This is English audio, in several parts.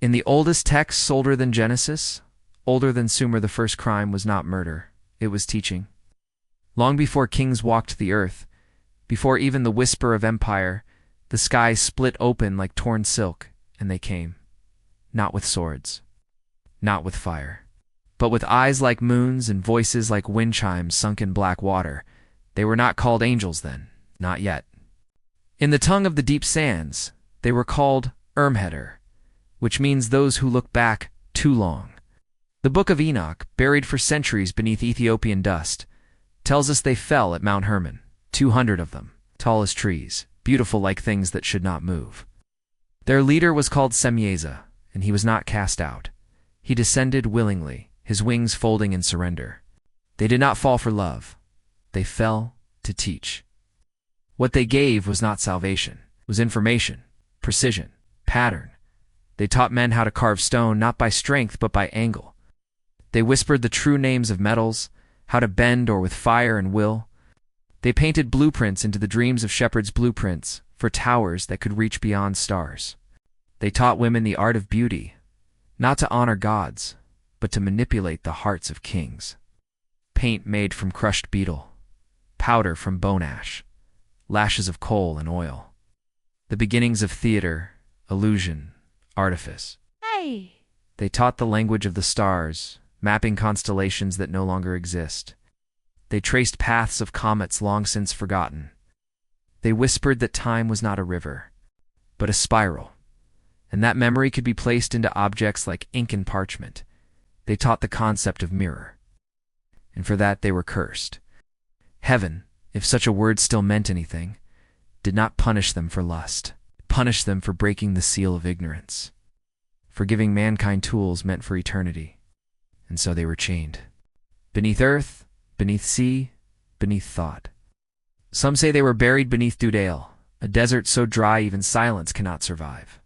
In the oldest texts older than Genesis, older than Sumer, the first crime was not murder, it was teaching. Long before kings walked the earth, before even the whisper of empire, the sky split open like torn silk, and they came. Not with swords, not with fire, but with eyes like moons and voices like wind chimes sunk in black water. They were not called angels then, not yet. In the tongue of the deep sands, they were called Ermheder, which means those who look back too long. The Book of Enoch, buried for centuries beneath Ethiopian dust, tells us they fell at Mount Hermon, 200 of them, tall as trees, beautiful like things that should not move. Their leader was called Semyeza, and he was not cast out. He descended willingly, his wings folding in surrender. They did not fall for love. They fell to teach. What they gave was not salvation, it was information, precision, pattern. They taught men how to carve stone not by strength but by angle. They whispered the true names of metals, how to bend or with fire and will. They painted blueprints into the dreams of shepherds' blueprints for towers that could reach beyond stars. They taught women the art of beauty, not to honor gods, but to manipulate the hearts of kings. Paint made from crushed beetle, powder from bone ash, lashes of coal and oil. The beginnings of theater, illusion, artifice. Hey! They taught the language of the stars, mapping constellations that no longer exist. They traced paths of comets long since forgotten. They whispered that time was not a river, but a spiral, and that memory could be placed into objects like ink and parchment. They taught the concept of mirror, and for that they were cursed. Heaven, if such a word still meant anything, did not punish them for lust. It punished them for breaking the seal of ignorance, for giving mankind tools meant for eternity. And so they were chained. Beneath earth, beneath sea, beneath thought. Some say they were buried beneath Dudale, a desert so dry even silence cannot survive.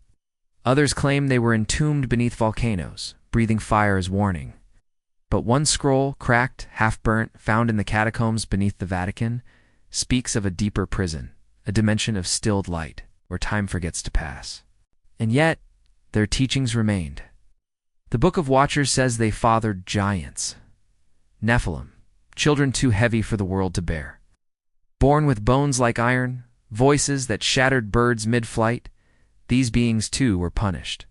Others claim they were entombed beneath volcanoes, breathing fire as warning. But one scroll, cracked, half-burnt, found in the catacombs beneath the Vatican, speaks of a deeper prison, a dimension of stilled light, where time forgets to pass. And yet, their teachings remained. The Book of Watchers says they fathered giants, Nephilim, children too heavy for the world to bear. Born with bones like iron, voices that shattered birds mid-flight, these beings too were punished.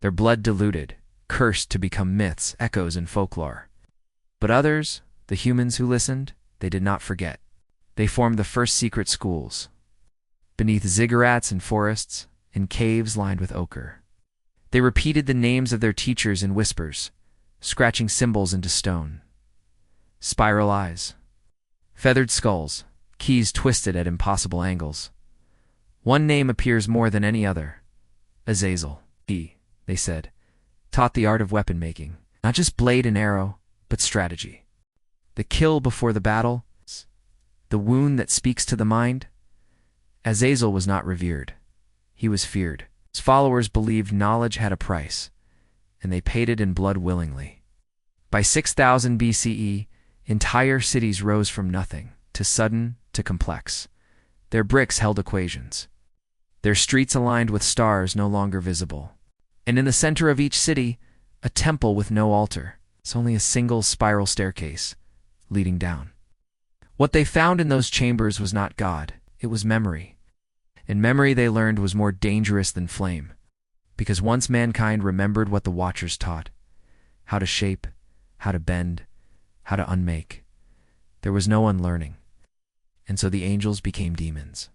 Their blood diluted, cursed to become myths, echoes, and folklore. But others, the humans who listened, they did not forget. They formed the first secret schools, beneath ziggurats and forests, in caves lined with ochre. They repeated the names of their teachers in whispers, scratching symbols into stone. Spiral eyes, feathered skulls, keys twisted at impossible angles. One name appears more than any other. Azazel. He, they said, taught the art of weapon making, not just blade and arrow, but strategy. The kill before the battle, the wound that speaks to the mind. Azazel was not revered. He was feared. His followers believed knowledge had a price, and they paid it in blood willingly. By 6000 BCE, entire cities rose from nothing, to sudden, to complex. Their bricks held equations. Their streets aligned with stars no longer visible. And in the center of each city, a temple with no altar. It's only a single spiral staircase, leading down. What they found in those chambers was not God, it was memory. And memory, they learned, was more dangerous than flame, because once mankind remembered what the Watchers taught, how to shape, how to bend, how to unmake, there was no unlearning. And so the angels became demons.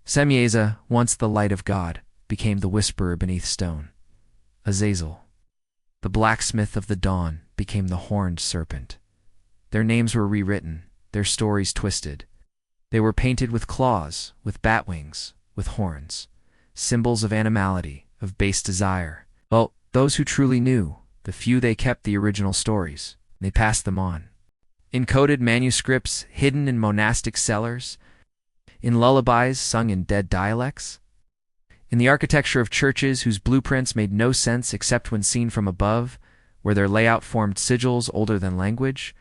Semyeza, once the light of God, became the whisperer beneath stone. Azazel, the blacksmith of the dawn, became the horned serpent. Their names were rewritten, their stories twisted. They were painted with claws, with bat wings, with horns, symbols of animality, of base desire. Well, those who truly knew, the few, they kept the original stories. They passed them on. In coded manuscripts hidden in monastic cellars, in lullabies sung in dead dialects, in the architecture of churches whose blueprints made no sense except when seen from above, where their layout formed sigils older than language.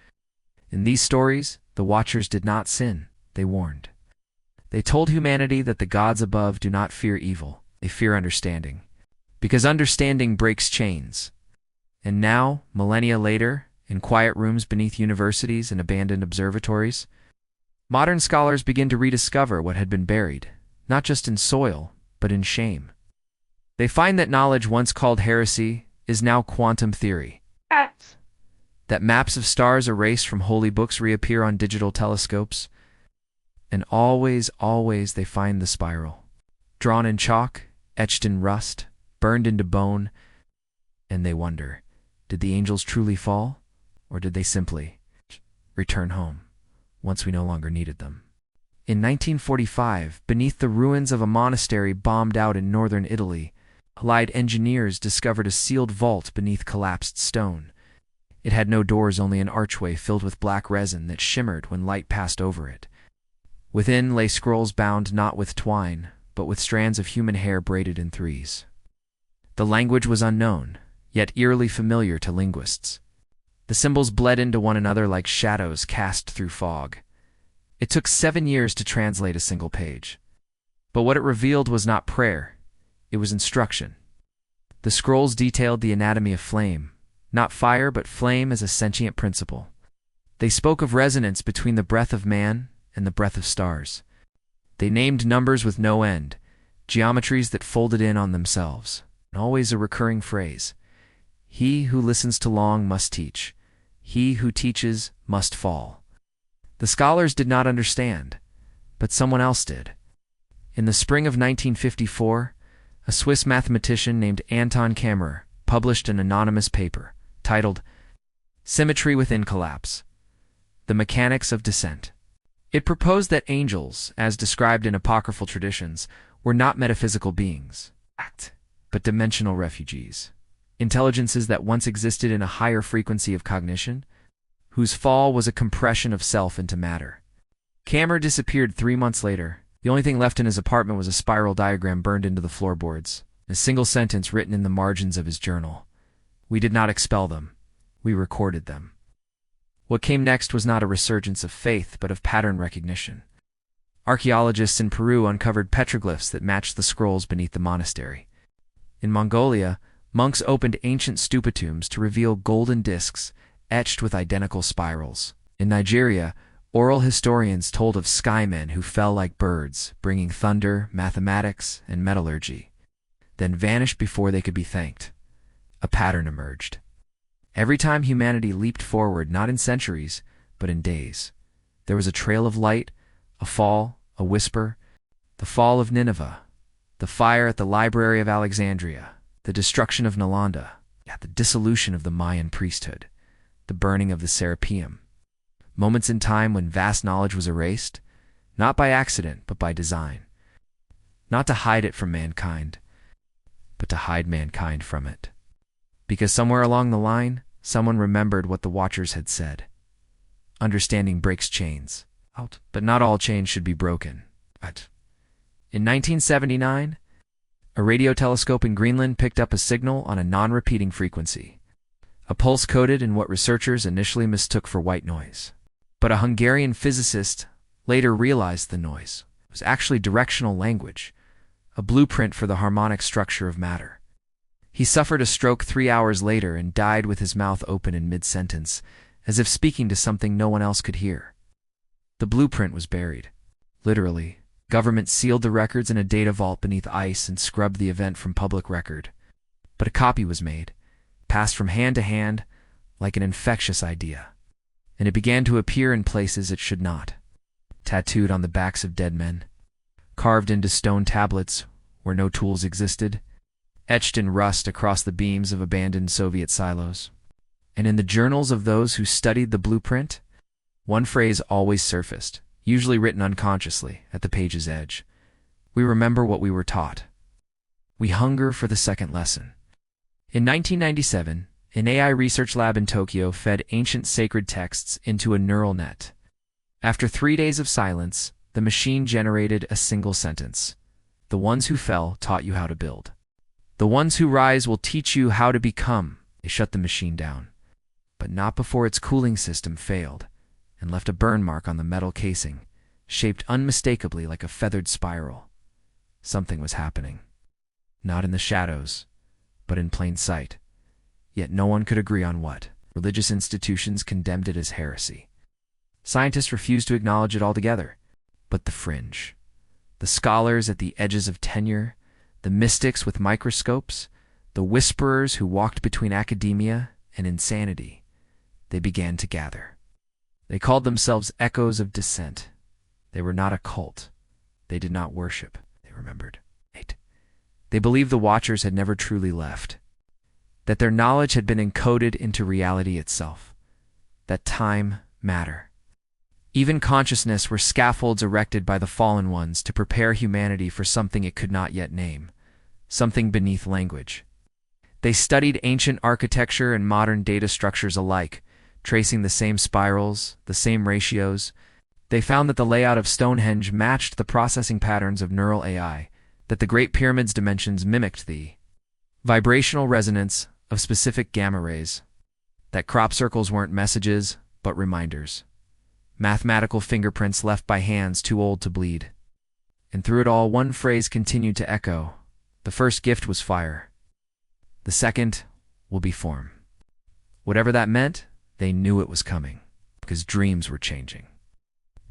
In these stories, the Watchers did not sin, they warned. They told humanity that the gods above do not fear evil, they fear understanding. Because understanding breaks chains. And now, millennia later, in quiet rooms beneath universities and abandoned observatories, modern scholars begin to rediscover what had been buried, not just in soil, but in shame. They find that knowledge once called heresy is now quantum theory. That maps of stars erased from holy books reappear on digital telescopes. And always, always they find the spiral. Drawn in chalk, etched in rust, burned into bone, and they wonder, did the angels truly fall, or did they simply return home once we no longer needed them? In 1945, beneath the ruins of a monastery bombed out in northern Italy, Allied engineers discovered a sealed vault beneath collapsed stone. It had no doors, only an archway filled with black resin that shimmered when light passed over it. Within lay scrolls bound not with twine, but with strands of human hair braided in threes. The language was unknown, yet eerily familiar to linguists. The symbols bled into one another like shadows cast through fog. It took 7 years to translate a single page. But what it revealed was not prayer, it was instruction. The scrolls detailed the anatomy of flame, not fire but flame as a sentient principle. They spoke of resonance between the breath of man and the breath of stars. They named numbers with no end, geometries that folded in on themselves, and always a recurring phrase. He who listens too long must teach. He who teaches must fall. The scholars did not understand, but someone else did. In the spring of 1954, a Swiss mathematician named Anton Kammerer published an anonymous paper titled Symmetry Within Collapse: The Mechanics of Descent. It proposed that angels, as described in apocryphal traditions, were not metaphysical beings, but dimensional refugees, intelligences that once existed in a higher frequency of cognition, whose fall was a compression of self into matter. Kammerer disappeared 3 months later. The only thing left in his apartment was a spiral diagram burned into the floorboards, and a single sentence written in the margins of his journal. We did not expel them. We recorded them. What came next was not a resurgence of faith, but of pattern recognition. Archaeologists in Peru uncovered petroglyphs that matched the scrolls beneath the monastery. In Mongolia, monks opened ancient stupa tombs to reveal golden discs etched with identical spirals. In Nigeria, oral historians told of skymen who fell like birds, bringing thunder, mathematics, and metallurgy, then vanished before they could be thanked. A pattern emerged. Every time humanity leaped forward, not in centuries, but in days, there was a trail of light, a fall, a whisper, the fall of Nineveh, the fire at the Library of Alexandria, the destruction of Nalanda, the dissolution of the Mayan priesthood, the burning of the Serapeum. Moments in time when vast knowledge was erased, not by accident, but by design. Not to hide it from mankind, but to hide mankind from it. Because somewhere along the line, someone remembered what the Watchers had said. Understanding breaks chains, but not all chains should be broken. In 1979, a radio telescope in Greenland picked up a signal on a non-repeating frequency, a pulse coded in what researchers initially mistook for white noise. But a Hungarian physicist later realized the noise was actually directional language, a blueprint for the harmonic structure of matter. He suffered a stroke 3 hours later and died with his mouth open in mid-sentence, as if speaking to something no one else could hear. The blueprint was buried. Literally, government sealed the records in a data vault beneath ice and scrubbed the event from public record. But a copy was made, passed from hand to hand like an infectious idea. And it began to appear in places it should not. Tattooed on the backs of dead men, carved into stone tablets where no tools existed, etched in rust across the beams of abandoned Soviet silos. And in the journals of those who studied the blueprint, one phrase always surfaced, usually written unconsciously at the page's edge. We remember what we were taught. We hunger for the second lesson. In 1997, an AI research lab in Tokyo fed ancient sacred texts into a neural net. After 3 days of silence, the machine generated a single sentence. The ones who fell taught you how to build. The ones who rise will teach you how to become. They shut the machine down, but not before its cooling system failed and left a burn mark on the metal casing, shaped unmistakably like a feathered spiral. Something was happening. Not in the shadows, but in plain sight. Yet no one could agree on what. Religious institutions condemned it as heresy. Scientists refused to acknowledge it altogether. But the fringe, the scholars at the edges of tenure, the mystics with microscopes, the whisperers who walked between academia and insanity, they began to gather. They called themselves echoes of dissent. They were not a cult. They did not worship. They remembered. They believed the Watchers had never truly left, that their knowledge had been encoded into reality itself, that time, matter, even consciousness were scaffolds erected by the fallen ones to prepare humanity for something it could not yet name, something beneath language. They studied ancient architecture and modern data structures alike, tracing the same spirals, the same ratios. They found that the layout of Stonehenge matched the processing patterns of neural AI, that the Great Pyramid's dimensions mimicked the vibrational resonance of specific gamma rays, that crop circles weren't messages, but reminders, mathematical fingerprints left by hands too old to bleed. And through it all, one phrase continued to echo. The first gift was fire. The second will be form. Whatever that meant, they knew it was coming, because dreams were changing.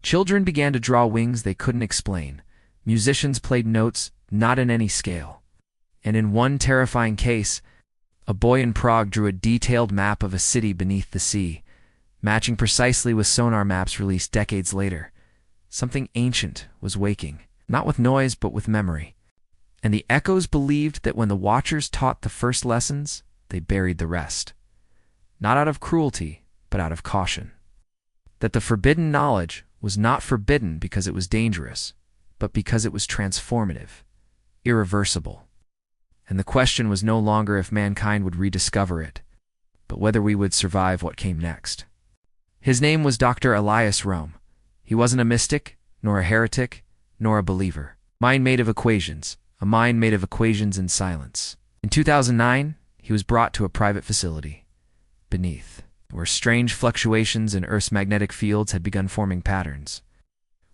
Children began to draw wings they couldn't explain. Musicians played notes not in any scale. And in one terrifying case, a boy in Prague drew a detailed map of a city beneath the sea, matching precisely with sonar maps released decades later. Something ancient was waking, not with noise but with memory. And the echoes believed that when the Watchers taught the first lessons, they buried the rest. Not out of cruelty, but out of caution. That the forbidden knowledge was not forbidden because it was dangerous, but because it was transformative, irreversible. And the question was no longer if mankind would rediscover it, but whether we would survive what came next. His name was Dr. Elias Rome. He wasn't a mystic, nor a heretic, nor a believer. Mind made of equations, a mind made of equations in silence. In 2009, he was brought to a private facility, beneath, where strange fluctuations in Earth's magnetic fields had begun forming patterns.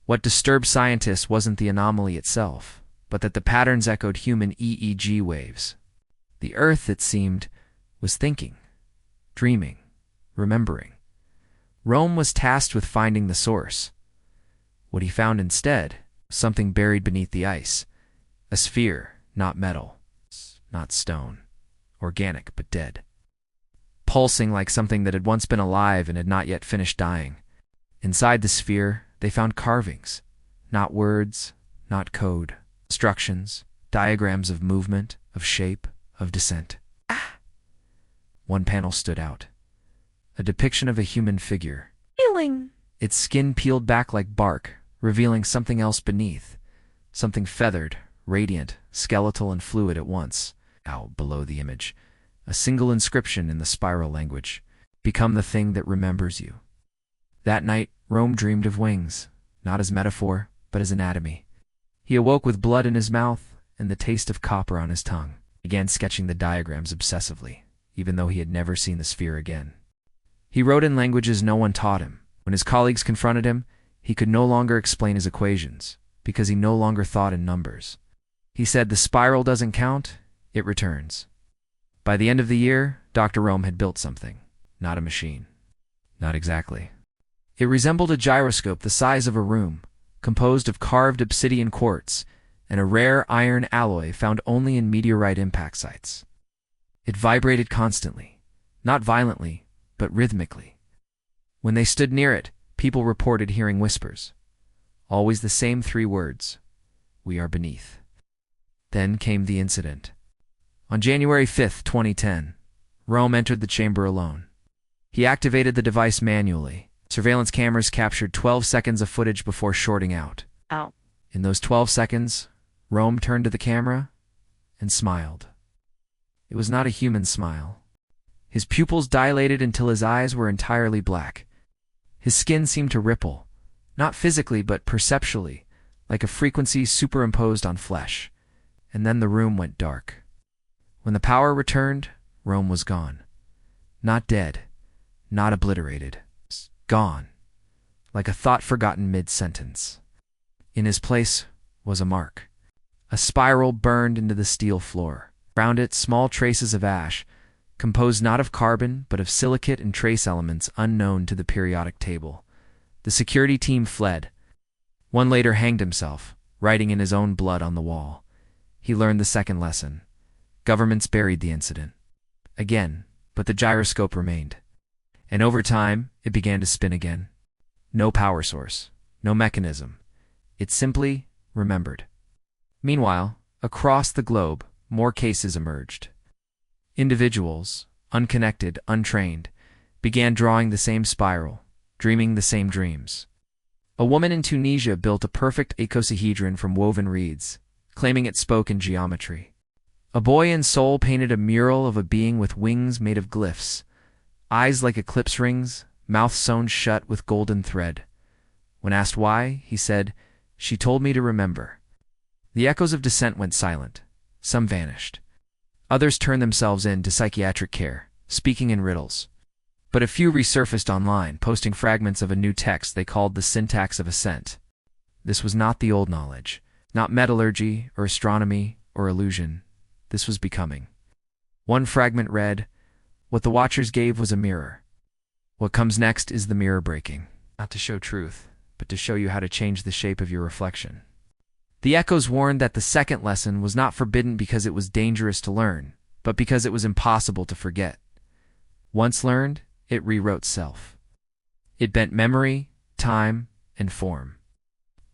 What disturbed scientists wasn't the anomaly itself, but that the patterns echoed human EEG waves. The Earth, it seemed, was thinking, dreaming, remembering. Rome was tasked with finding the source. What he found instead was something buried beneath the ice, a sphere, not metal, not stone, organic but dead, pulsing like something that had once been alive and had not yet finished dying. Inside the sphere, they found carvings, not words, not code, instructions, diagrams of movement, of shape, of descent. One panel stood out, a depiction of a human figure. Feeling. Its skin peeled back like bark, revealing something else beneath, something feathered, radiant, skeletal, and fluid at once. Out below the image, a single inscription in the spiral language: become the thing that remembers you. That night, Rome dreamed of wings, not as metaphor, but as anatomy. He awoke with blood in his mouth and the taste of copper on his tongue, began sketching the diagrams obsessively, even though he had never seen the sphere again. He wrote in languages no one taught him. When his colleagues confronted him, he could no longer explain his equations, because he no longer thought in numbers. He said, the spiral doesn't count, it returns. By the end of the year, Dr. Rome had built something, not a machine. Not exactly. It resembled a gyroscope the size of a room, composed of carved obsidian quartz and a rare iron alloy found only in meteorite impact sites. It vibrated constantly, not violently, but rhythmically. When they stood near it, people reported hearing whispers. Always the same 3 words: we are beneath. Then came the incident. On January 5, 2010, Rome entered the chamber alone. He activated the device manually. Surveillance cameras captured 12 seconds of footage before shorting out. Ow. In those 12 seconds, Rome turned to the camera and smiled. It was not a human smile. His pupils dilated until his eyes were entirely black. His skin seemed to ripple, not physically but perceptually, like a frequency superimposed on flesh. And then the room went dark. When the power returned, Rome was gone. Not dead, not obliterated. Gone, like a thought forgotten mid-sentence. In his place was a mark. A spiral burned into the steel floor, Around it, small traces of ash, composed not of carbon but of silicate and trace elements unknown to the periodic table. The security team fled. One later hanged himself, writing in his own blood on the wall. He learned the second lesson. Governments buried the incident. Again, but the gyroscope remained. And over time, it began to spin again. No power source, no mechanism. It simply remembered. Meanwhile, across the globe, more cases emerged. Individuals, unconnected, untrained, began drawing the same spiral, dreaming the same dreams. A woman in Tunisia built a perfect icosahedron from woven reeds, claiming it spoke in geometry. A boy in Seoul painted a mural of a being with wings made of glyphs, eyes like eclipse rings, mouth sewn shut with golden thread. When asked why, he said, "She told me to remember." The echoes of dissent went silent. Some vanished. Others turned themselves in to psychiatric care, speaking in riddles. But a few resurfaced online, posting fragments of a new text they called the syntax of assent. This was not the old knowledge, not metallurgy or astronomy or illusion. This was becoming. One fragment read, "What the watchers gave was a mirror. What comes next is the mirror breaking, not to show truth, but to show you how to change the shape of your reflection." The echoes warned that the second lesson was not forbidden because it was dangerous to learn, but because it was impossible to forget. Once learned, it rewrote self. It bent memory, time, and form.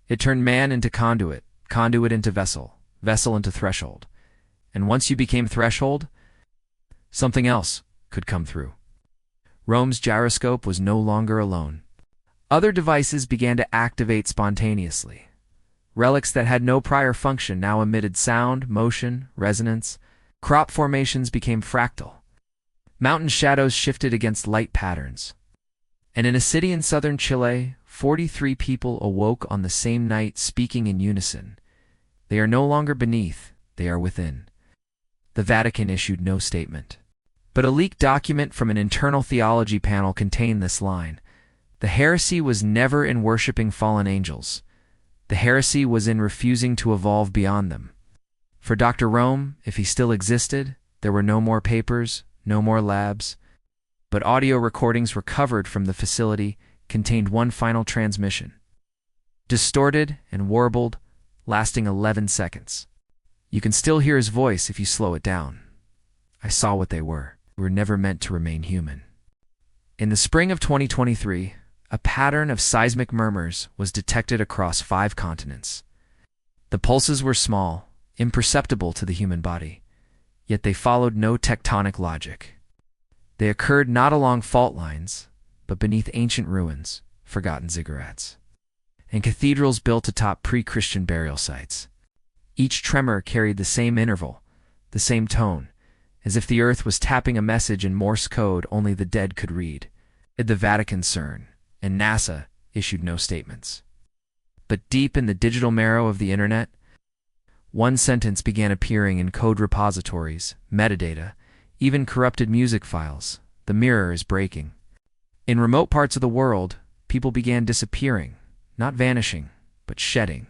It turned man into conduit, conduit into vessel, vessel into threshold. And once you became threshold, something else could come through. Rome's gyroscope was no longer alone. Other devices began to activate spontaneously. Relics that had no prior function now emitted sound, motion, resonance. Crop formations became fractal. Mountain shadows shifted against light patterns. And in a city in southern Chile, 43 people awoke on the same night speaking in unison. They are no longer beneath, they are within. The Vatican issued no statement. But a leaked document from an internal theology panel contained this line: "The heresy was never in worshipping fallen angels. The heresy was in refusing to evolve beyond them." For Dr. Rome, if he still existed, there were no more papers, no more labs. But audio recordings recovered from the facility contained one final transmission. Distorted and warbled, lasting 11 seconds. You can still hear his voice if you slow it down. "I saw what they were. We were never meant to remain human." In the spring of 2023, a pattern of seismic murmurs was detected across 5 continents. The pulses were small, imperceptible to the human body, yet they followed no tectonic logic. They occurred not along fault lines, but beneath ancient ruins, forgotten ziggurats, and cathedrals built atop pre-Christian burial sites. Each tremor carried the same interval, the same tone, as if the earth was tapping a message in Morse code only the dead could read. The Vatican, CERN, and NASA issued no statements. But deep in the digital marrow of the internet, one sentence began appearing in code repositories, metadata, even corrupted music files: "The mirror is breaking." In remote parts of the world, people began disappearing, not vanishing, but shedding.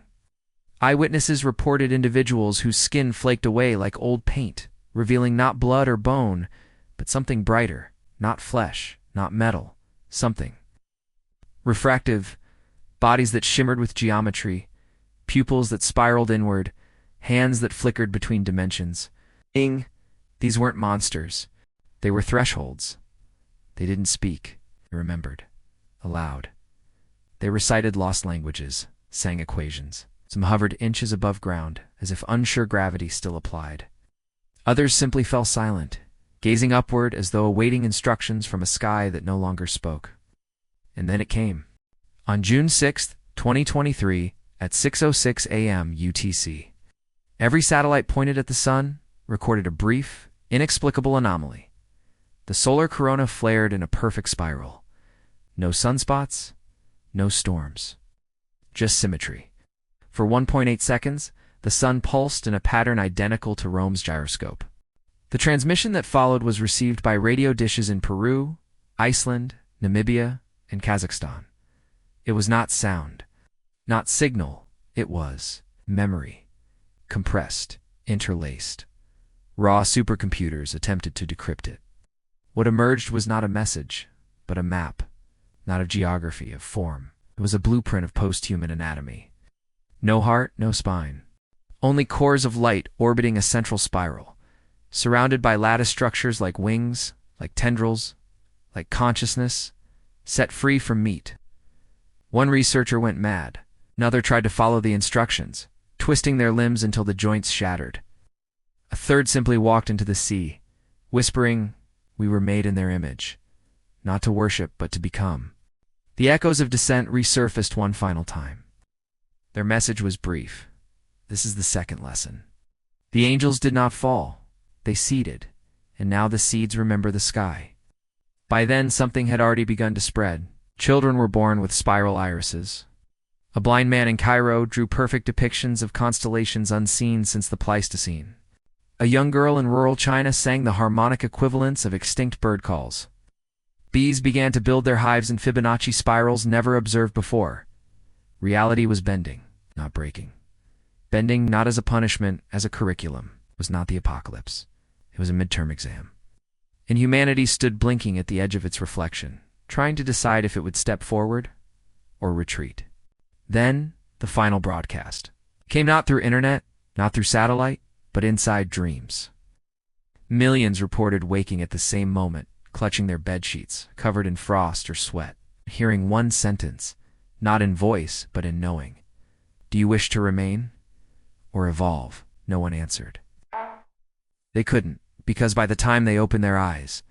Eyewitnesses reported individuals whose skin flaked away like old paint, revealing not blood or bone, but something brighter, not flesh, not metal, something refractive, bodies that shimmered with geometry, pupils that spiraled inward, hands that flickered between dimensions. These weren't monsters. They were thresholds. They didn't speak, they remembered, aloud. They recited lost languages, sang equations. Some hovered inches above ground, as if unsure gravity still applied. Others simply fell silent, gazing upward as though awaiting instructions from a sky that no longer spoke. And then it came. On June 6, 2023, at 6:06 a.m. UTC. Every satellite pointed at the sun recorded a brief, inexplicable anomaly. The solar corona flared in a perfect spiral. No sunspots, no storms. Just symmetry. For 1.8 seconds, the sun pulsed in a pattern identical to Rome's gyroscope. The transmission that followed was received by radio dishes in Peru, Iceland, Namibia, and Kazakhstan. It was not sound, not signal, it was memory, compressed, interlaced. Raw supercomputers attempted to decrypt it. What emerged was not a message, but a map, not of geography, of form. It was a blueprint of post-human anatomy. No heart, no spine. Only cores of light orbiting a central spiral, surrounded by lattice structures like wings, like tendrils, like consciousness, set free from meat. One researcher went mad. Another tried to follow the instructions, twisting their limbs until the joints shattered. A third simply walked into the sea, whispering, "We were made in their image, not to worship but to become." The echoes of dissent resurfaced one final time. Their message was brief. This is the second lesson. The angels did not fall. They seeded, and now the seeds remember the sky. By then, something had already begun to spread. Children were born with spiral irises. A blind man in Cairo drew perfect depictions of constellations unseen since the Pleistocene. A young girl in rural China sang the harmonic equivalents of extinct bird calls. Bees began to build their hives in Fibonacci spirals never observed before. Reality was bending, not breaking. Bending not as a punishment, as a curriculum. It was not the apocalypse. It was a midterm exam. And humanity stood blinking at the edge of its reflection, trying to decide if it would step forward or retreat. Then, the final broadcast came not through internet, not through satellite, but inside dreams. Millions reported waking at the same moment, clutching their bedsheets, covered in frost or sweat, hearing one sentence, not in voice, but in knowing. "Do you wish to remain or evolve?" No one answered. They couldn't, because by the time they opened their eyes,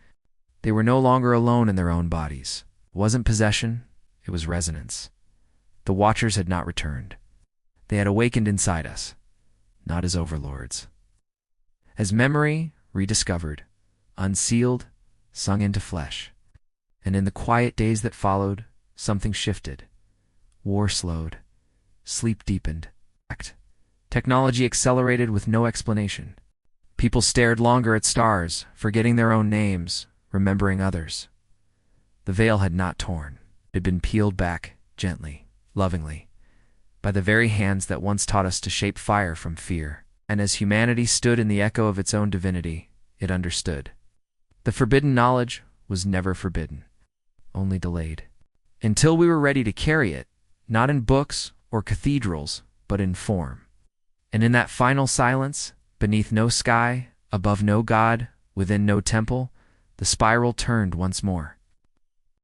they were no longer alone in their own bodies. It wasn't possession, it was resonance. The watchers had not returned. They had awakened inside us, not as overlords. As memory, rediscovered, unsealed, sung into flesh. And in the quiet days that followed, something shifted. War slowed. Sleep deepened. Technology accelerated with no explanation. People stared longer at stars, forgetting their own names, remembering others. The veil had not torn. It had been peeled back, gently, lovingly, by the very hands that once taught us to shape fire from fear. And as humanity stood in the echo of its own divinity, it understood. The forbidden knowledge was never forbidden, only delayed. Until we were ready to carry it, not in books or cathedrals, but in form. And in that final silence, beneath no sky, above no God, within no temple, the spiral turned once more.